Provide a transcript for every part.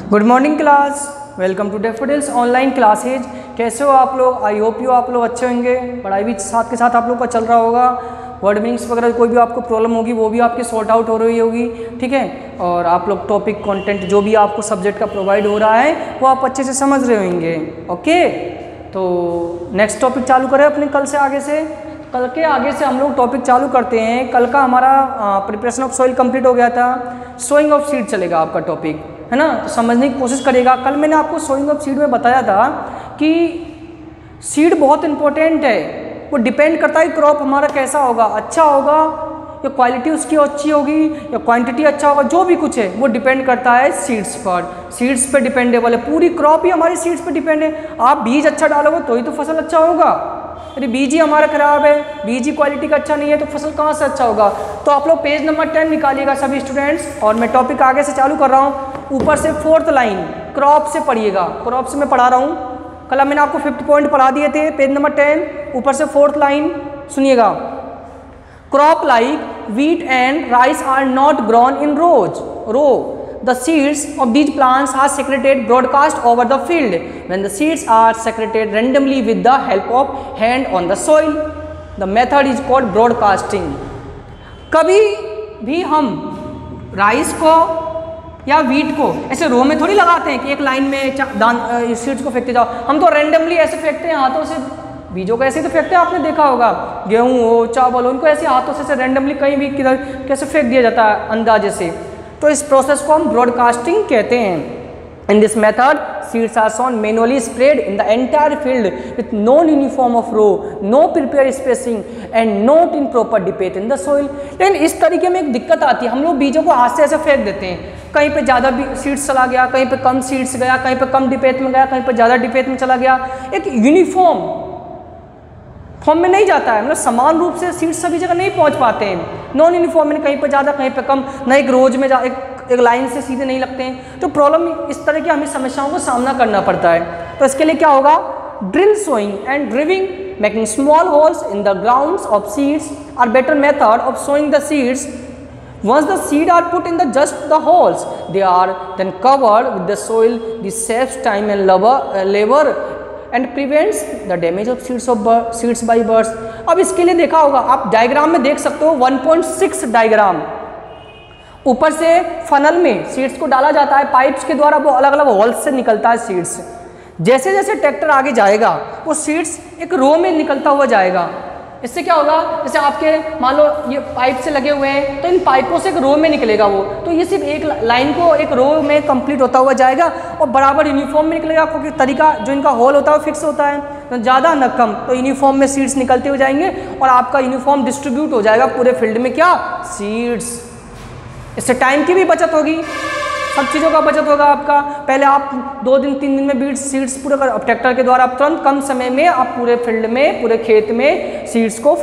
Good morning class, welcome to Daffodils online classes. कैसे हो आप लोग? आई होप यू आप लोग अच्छे होंगे। पढ़ाई भी साथ के साथ आप लोग का चल रहा होगा। वर्ड मीनिंग्स वगैरह कोई भी आपको प्रॉब्लम होगी वो भी आपकी सॉर्ट आउट हो रही होगी, ठीक है। और आप लोग टॉपिक कंटेंट जो भी आपको सब्जेक्ट का प्रोवाइड हो रहा है वो आप अच्छे से समझ रहे होंगे। ओके, तो नेक्स्ट टॉपिक चालू करें अपने कल से आगे से। कल के आगे से हम लोग टॉपिक चालू करते हैं। कल का हमारा प्रिपरेशन ऑफ सॉइल कंप्लीट हो गया था। सोइंग ऑफ सीड चलेगा आपका टॉपिक, है ना। तो समझने की कोशिश करेगा। कल मैंने आपको सोइंग ऑफ सीड में बताया था कि सीड बहुत इंपॉर्टेंट है। वो डिपेंड करता है क्रॉप हमारा कैसा होगा, अच्छा होगा या क्वालिटी उसकी अच्छी होगी या क्वांटिटी अच्छा होगा, जो भी कुछ है वो डिपेंड करता है सीड्स पर। सीड्स पे डिपेंडेबल है, पूरी क्रॉप ही हमारी सीड्स पे डिपेंड है। आप बीज अच्छा डालोगे तो ही तो फसल अच्छा होगा। अरे बीज ही हमारा खराब है, बीज ही क्वालिटी का अच्छा नहीं है तो फसल कहाँ से अच्छा होगा। तो आप लोग पेज नंबर 10 निकालिएगा सभी स्टूडेंट्स। और मैं टॉपिक आगे से चालू कर रहा हूँ। ऊपर से 4th लाइन क्रॉप से पढ़िएगा। क्रॉप से मैं पढ़ा रहा हूँ। कल मैंने आपको 5th पॉइंट पढ़ा दिए थे। पेज नंबर 10 ऊपर से 4th लाइन सुनिएगा। Crop like wheat and rice are not grown in row. The seeds of these plants are secreted broadcast over the field. When the seeds are secreted randomly with the help of hand on the soil, the method is called broadcasting. कभी भी हम rice को या wheat को ऐसे रो में थोड़ी लगाते हैं कि एक लाइन में सीड्स को फेंकते जाओ। हम तो रैंडमली ऐसे फेंकते हैं हाथों से। बीजों को ऐसे तो फेंकते हैं, आपने देखा होगा। गेहूं हो, चावल हो, उनको ऐसे हाथों से रैंडमली कहीं भी किधर कैसे फेंक दिया जाता है अंदाजे से। तो इस प्रोसेस को हम ब्रॉडकास्टिंग कहते हैं। In this method seeds are sown manually spread in the entire field with non uniform of row, no prepare spacing and not in proper depth in the soil. लेकिन इस तरीके में एक दिक्कत आती है, हम लोग बीजों को हाथ से ऐसे फेंक देते हैं। कहीं पे ज़्यादा सीड्स चला गया, कहीं पे कम सीड्स गया, कहीं पे कम डिपेट में गया, कहीं पे ज़्यादा डिपेट में चला गया। एक यूनिफॉर्म फॉर्म में नहीं जाता है, मतलब समान रूप से सीड्स सभी जगह नहीं पहुंच पाते हैं। नॉन यूनिफॉर्म में कहीं पे ज़्यादा कहीं पे कम, न एक रोज में एक लाइन से सीधे नहीं लगते हैं। तो प्रॉब्लम इस तरह की हमें समस्याओं का सामना करना पड़ता है। तो इसके लिए क्या होगा? Drill sowing and driving making small holes in the grounds of seeds are better method of sowing the seeds. Once the seed are put in just the holes, they are then covered with the soil. This saves time and labor and prevents the damage of seeds by birds. अब इसके लिए देखा होगा आप diagram में देख सकते हो 1.6 डायग्राम। ऊपर से फनल में सीड्स को डाला जाता है पाइप्स के द्वारा, वो अलग अलग होल्स से निकलता है सीड्स। जैसे जैसे ट्रैक्टर आगे जाएगा वो सीड्स एक रो में निकलता हुआ जाएगा। इससे क्या होगा? जैसे आपके मान लो ये पाइप से लगे हुए हैं तो इन पाइपों से एक रो में निकलेगा वो, तो ये सिर्फ एक लाइन को एक रो में कंप्लीट होता हुआ जाएगा और बराबर यूनिफॉर्म में निकलेगा। क्योंकि तरीका जो इनका होल होता है वो फिक्स होता है, तो ज़्यादा न कम, तो यूनिफॉर्म में सीड्स निकलते हुए जाएंगे और आपका यूनिफॉर्म डिस्ट्रीब्यूट हो जाएगा पूरे फील्ड में क्या? सीड्स। इससे टाइम की भी बचत होगी, सब चीज़ों का बचत होगा आपका। पहले आप 2 दिन 3 दिन में बीज सीड्स पूरे कर, अब ट्रैक्टर के द्वारा आप तुरंत कम समय में आप पूरे फील्ड में पूरे खेत में सीड्स को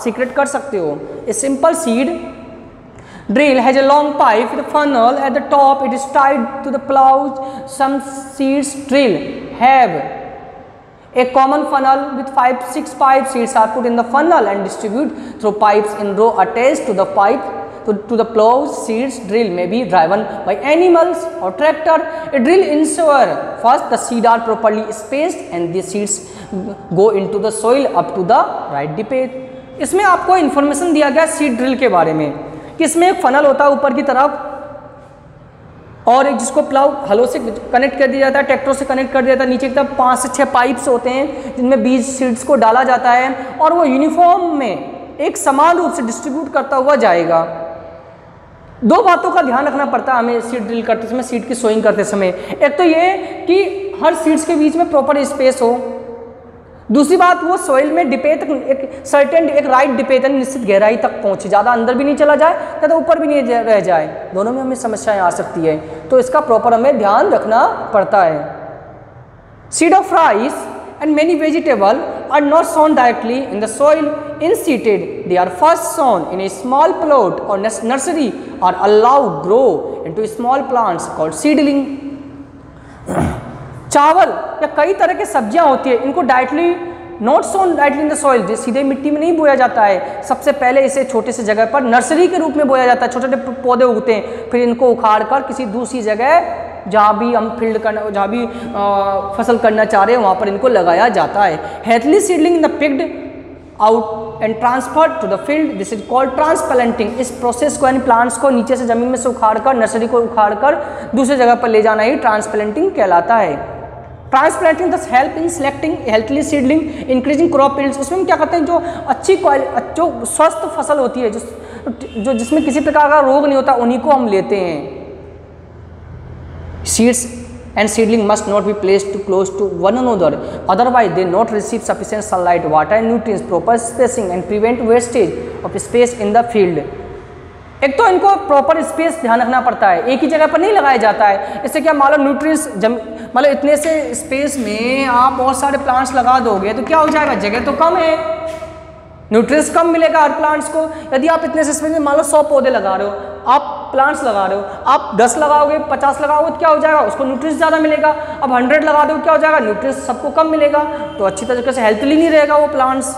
सीक्रेट कर सकते हो। A simple seed drill has a long pipe with a funnel at the top. It is tied to the plow. Some seeds drill have a common funnel with 5-6 pipes. Seeds are put in the funnel and distributed through pipes in row attached to the pipe. To the plow. Seeds drill may be driven by animals or tractor. A drill ensure first the seeds are properly spaced and the seeds go into the soil up to the right depth. इसमें आपको information दिया गया seed drill के बारे में कि इसमें एक फनल होता है ऊपर की तरफ और एक जिसको प्लाउ हलों से कनेक्ट कर दिया जाता है, ट्रैक्टर से कनेक्ट कर दिया जाता है। नीचे की तरफ 5 से 6 पाइप्स होते हैं जिनमें बीज सीड्स को डाला जाता है और वो यूनिफॉर्म में एक समान रूप से डिस्ट्रीब्यूट करता हुआ जाएगा। 2 बातों का ध्यान रखना पड़ता है हमें सीड ड्रिल करते समय, सीड की सोइंग करते समय। एक तो ये कि हर सीड्स के बीच में प्रॉपर स्पेस हो। दूसरी बात वो सॉइल में डिपेट एक सर्टेन एक राइट डिपेट निश्चित गहराई तक पहुंचे, ज़्यादा अंदर भी नहीं चला जाए ज़्यादा ऊपर भी नहीं रह जाए। दोनों में हमें समस्याएं आ सकती है, तो इसका प्रॉपर हमें ध्यान रखना पड़ता है। Seed of rice and many vegetables are not sown directly in the soil in seeded. They are first sown in a small plot or nursery or allowed grow into small plants called seedling. चावल या कई तरह के सब्जियां होती है, इनको directly not sown directly in the soil, सीधे मिट्टी में नहीं बोया जाता है। सबसे पहले इसे छोटे से जगह पर नर्सरी के रूप में बोया जाता है, छोटे छोटे पौधे उगते हैं, फिर इनको उखाड़ कर किसी दूसरी जगह जहाँ भी हम फील्ड करना, जहाँ भी फसल करना चाह रहे हैं वहाँ पर इनको लगाया जाता है। Healthy seedling in the picked out and transfer to the field, this is called transplanting. इस प्रोसेस को यानी प्लांट्स को नीचे से जमीन में से उखाड़कर, नर्सरी को उखाड़कर दूसरी जगह पर ले जाना ही ट्रांसप्लांटिंग कहलाता है। ट्रांसप्लांटिंग दस help in selecting healthily seedling, increasing crop yields. उसमें हम क्या करते हैं, जो अच्छी जो स्वस्थ फसल होती है, जो जिसमें किसी प्रकार का रोग नहीं होता, उन्हीं को हम लेते हैं। Seeds and seedling must not be placed too close to one another, otherwise they not receive sufficient sunlight, water and nutrients, proper spacing and prevent wastage of space in the field। एक तो इनको proper space ध्यान रखना पड़ता है, एक ही जगह पर नहीं लगाया जाता है। इससे क्या मान लो न्यूट्रिएंट्स मतलब इतने से स्पेस में आप बहुत सारे प्लांट्स लगा दोगे तो क्या हो जाएगा, जगह तो कम है, न्यूट्रिएंट्स कम मिलेगा हर प्लांट्स को। यदि आप इतने से स्पेस में मान लो 100 पौधे लगा रहे हो, आप प्लांट्स लगा रहे हो, आप 10 लगाओगे 50 लगाओगे तो क्या हो जाएगा, उसको न्यूट्रिएंट्स ज़्यादा मिलेगा। अब 100 लगा दो क्या हो जाएगा, न्यूट्रिएंट्स सबको कम मिलेगा, तो अच्छी तरीके से हेल्थली नहीं रहेगा वो plants.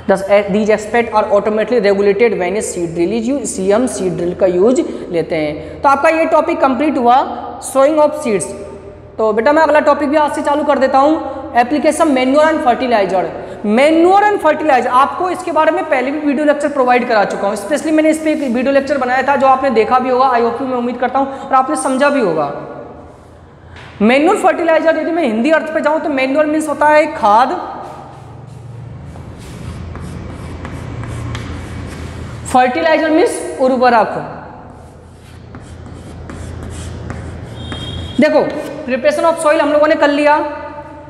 Thus these aspects are automatically regulated when a seed drill is used, इसलिए हम सीड ड्रिल का यूज लेते हैं। तो आपका ये टॉपिक कंप्लीट हुआ सोइंग ऑफ सीड्स। तो बेटा मैं अगला टॉपिक भी आज से चालू कर देता हूँ, application manure and fertilizer. Manure and fertilizer आपको इसके बारे में पहले भी वीडियो लेक्चर प्रोवाइड करा चुका हूँ, स्पेशली मैंने इस पर एक वीडियो लेक्चर बनाया था जो आपने देखा भी होगा, आई होप मैं उम्मीद करता हूँ, और आपने समझा भी होगा। मैन्योर फर्टिलाइजर यदि मैं हिंदी अर्थ पे जाऊँ तो मैन्योर मीन्स होता है खाद, फर्टिलाइजर मीन्स उर्वरक। देखो प्रिपरेशन ऑफ सॉइल हम लोगों ने कर लिया,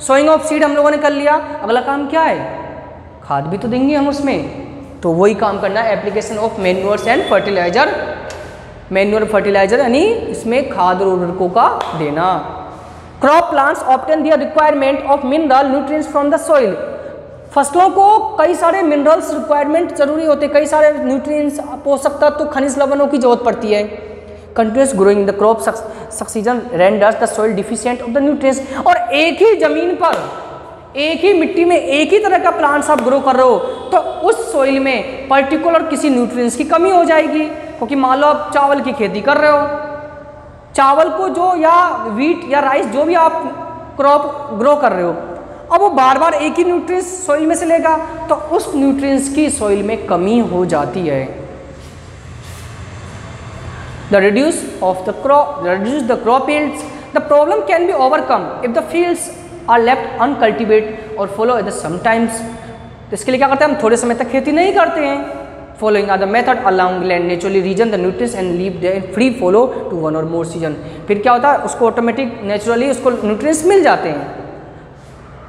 सोइंग ऑफ सीड हम लोगों ने कर लिया, अगला काम क्या है, खाद भी तो देंगे हम उसमें, तो वही काम करना है, application of manures and fertilizer. Manure fertilizer यानी इसमें खाद और उर्वरकों का देना। Crop plants obtain their requirement of mineral nutrients from the soil. फसलों को कई सारे मिनरल्स रिक्वायरमेंट जरूरी होते हैं, कई सारे न्यूट्रिएंट्स, पोषक तत्व, खनिज लवणों की जरूरत पड़ती है। Continuous growing the crop succession renders the soil deficient of the nutrients. और एक ही जमीन पर, एक ही मिट्टी में एक ही तरह का प्लांट्स आप ग्रो कर रहे हो तो उस सॉइल में पर्टिकुलर किसी न्यूट्रिएंट्स की कमी हो जाएगी। क्योंकि मान लो आप चावल की खेती कर रहे हो, चावल को जो या व्हीट या राइस जो भी आप क्रॉप ग्रो कर रहे हो, अब वो बार बार एक ही न्यूट्रिएंट्स सॉइल में से लेगा तो उस न्यूट्रिएंट्स की सॉइल में कमी हो जाती है। The reduce the crop yields. The problem can be overcome if the fields are left uncultivated or follow the sometimes। तो इसके लिए क्या करते हैं, हम थोड़े समय तक खेती नहीं करते हैं। Following other method allowing land naturally region the nutrients and leave their free follow to one or more season। फिर क्या होता है, उसको ऑटोमेटिक नेचुरली उसको न्यूट्रिएंट्स मिल जाते हैं।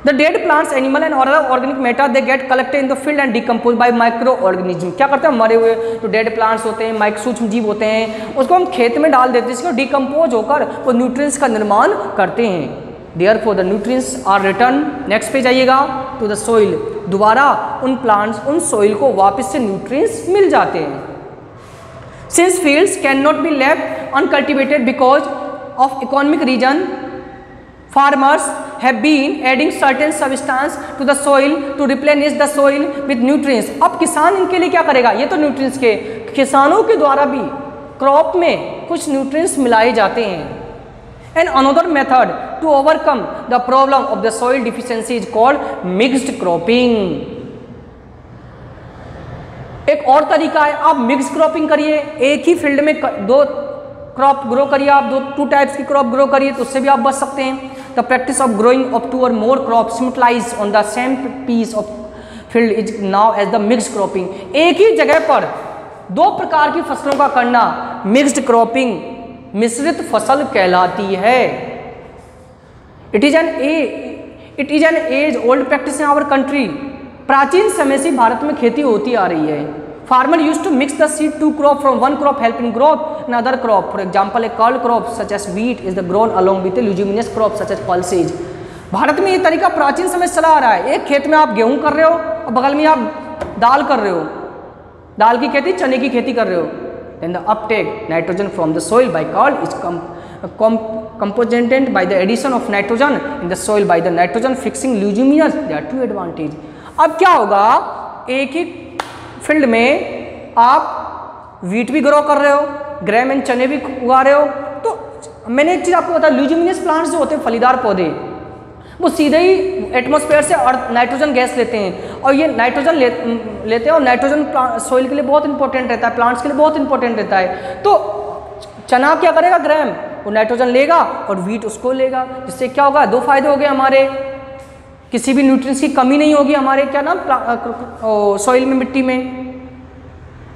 The dead plants, animal and other organic matter they get collected in the field and decomposed by microorganism। क्या करते हैं, मरे हुए जो डेड प्लांट्स होते हैं, माइक्रो सूक्ष्म जीव होते हैं, उसको हम खेत में डाल देते हैं, जिसको डिकम्पोज होकर वो न्यूट्रिएंट्स का निर्माण करते हैं। Therefore the nutrients are returned, next पे जाइएगा, टू द सोइल। दोबारा उन प्लांट्स, उन सोइल को वापस से न्यूट्रिएंट्स मिल जाते हैं। Since fields cannot be left uncultivated because of economic reason, farmers have been adding certain substance to the soil to replenish the soil with nutrients। अब किसान इनके लिए क्या करेगा, ये तो न्यूट्रिएंट्स के, किसानों के द्वारा भी क्रॉप में कुछ न्यूट्रिएंट्स मिलाए जाते हैं। And another method to overcome the problem of the soil deficiency is called mixed cropping. एक और तरीका है, आप मिक्स क्रॉपिंग करिए, एक ही फील्ड में दो क्रॉप ग्रो करिए, आप टू टाइप्स की क्रॉप ग्रो करिए, तो उससे भी आप बच सकते हैं। The practice of growing of 2 or more crops simultaneously on the same piece of field is now as the mixed cropping। एक ही जगह पर दो प्रकार की फसलों का करना मिक्स्ड क्रॉपिंग, मिश्रित फसल कहलाती है। It is an age old practice in our country. प्राचीन समय से भारत में खेती होती आ रही है। Farmer used to mix the seed to crop from one crop help in growth another crop। For example, a curled crop such as wheat is the grown along with a leguminous crop such as pulses। Bharat में ये तरीका प्राचीन समय से चला आ रहा है। एक खेत में आप गेहूं कर रहे हो और बगल में आप दाल कर रहे हो, दाल की खेती, चने की खेती कर रहे हो। Then the uptake nitrogen from the soil by curl is compensated by the addition of nitrogen in the soil by the nitrogen fixing leguminous। There are two advantage। अब क्या होगा, एक ही फील्ड में आप वीट भी ग्रो कर रहे हो, ग्रेम एंड चने भी उगा रहे हो, तो मैंने एक चीज़ आपको बताया, ल्यूजिमिनस प्लांट्स जो होते हैं फलीदार पौधे, वो सीधे ही एटमॉस्फेयर से नाइट्रोजन गैस लेते हैं, और ये नाइट्रोजन लेते हैं, और नाइट्रोजन सॉइल के लिए बहुत इंपॉर्टेंट रहता है, प्लांट्स के लिए बहुत इंपॉर्टेंट रहता है। तो चना क्या करेगा, ग्राम वो नाइट्रोजन लेगा और वीट उसको लेगा, जिससे क्या होगा, दो फायदे हो गए हमारे, किसी भी न्यूट्रिएंट्स की कमी नहीं होगी हमारे क्या नाम सॉइल में, मिट्टी में।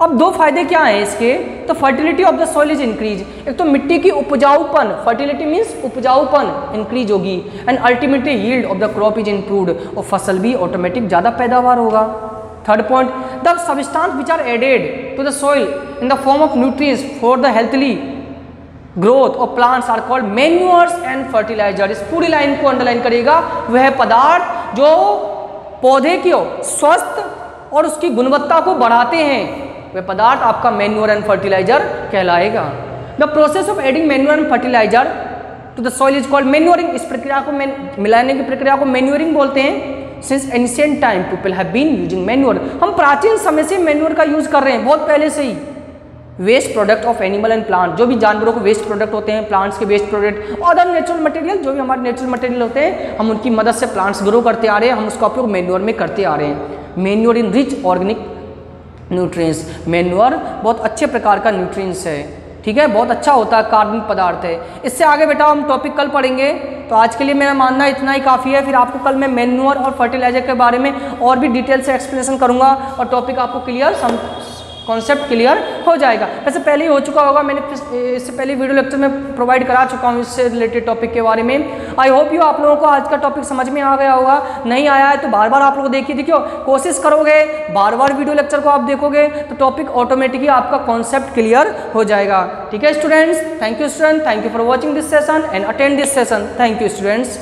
अब दो फायदे क्या हैं इसके, तो fertility of the soil is increase, एक तो मिट्टी की उपजाऊपन, फर्टिलिटी मींस उपजाऊपन इंक्रीज होगी, and ultimately yield of the crop is improved, और फसल भी ऑटोमेटिक ज़्यादा पैदावार होगा। Third point, the substance which are added to the soil in the form of nutrients for the healthy growth of plants are called manures and fertilizer. इस पूरी line को underline करिएगा, वह पदार्थ जो पौधे की स्वस्थ और उसकी गुणवत्ता को बढ़ाते हैं, वह पदार्थ आपका मैन्योर एंड फर्टिलाइजर कहलाएगा। The process of adding manure and fertilizer to the soil is called manuring. इस प्रक्रिया को मिलाने की प्रक्रिया को मैन्योरिंग बोलते हैं। Since ancient time people have been using manure, हम प्राचीन समय से मैन्योर का यूज कर रहे हैं, बहुत पहले से ही। Waste product of animal and plant, जो भी जानवरों के वेस्ट प्रोडक्ट होते हैं, प्लांट्स के waste product, other natural material, जो भी हमारे नेचुरल मटेरियल होते हैं, हम उनकी मदद से प्लांट्स ग्रो करते आ रहे हैं, हम उसका उपयोग मैन्योर में करते आ रहे हैं। Manure in rich organic nutrients, manure बहुत अच्छे प्रकार का न्यूट्रिएंट्स है, ठीक है, बहुत अच्छा होता है, कार्बनिक पदार्थ है। इससे आगे बेटा हम टॉपिक कल पढ़ेंगे, तो आज के लिए मेरा मानना इतना ही काफ़ी है। फिर आपको कल मैं मैन्योर और फर्टिलाइजर के बारे में और भी डिटेल से एक्सप्लेनेशन करूंगा, और टॉपिक आपको क्लियर, कॉन्सेप्ट क्लियर हो जाएगा। वैसे पहले ही हो चुका होगा, मैंने इससे पहले वीडियो लेक्चर में प्रोवाइड करा चुका हूँ इससे रिलेटेड टॉपिक के बारे में। आई होप यू आप लोगों को आज का टॉपिक समझ में आ गया होगा। नहीं आया है तो बार बार आप लोग देखियो, कोशिश करोगे, बार बार वीडियो लेक्चर को आप देखोगे तो टॉपिक ऑटोमेटिकली आपका कॉन्सेप्ट क्लियर हो जाएगा। ठीक है students, thank you student, thank you for watching this session and attend this session. Thank you students.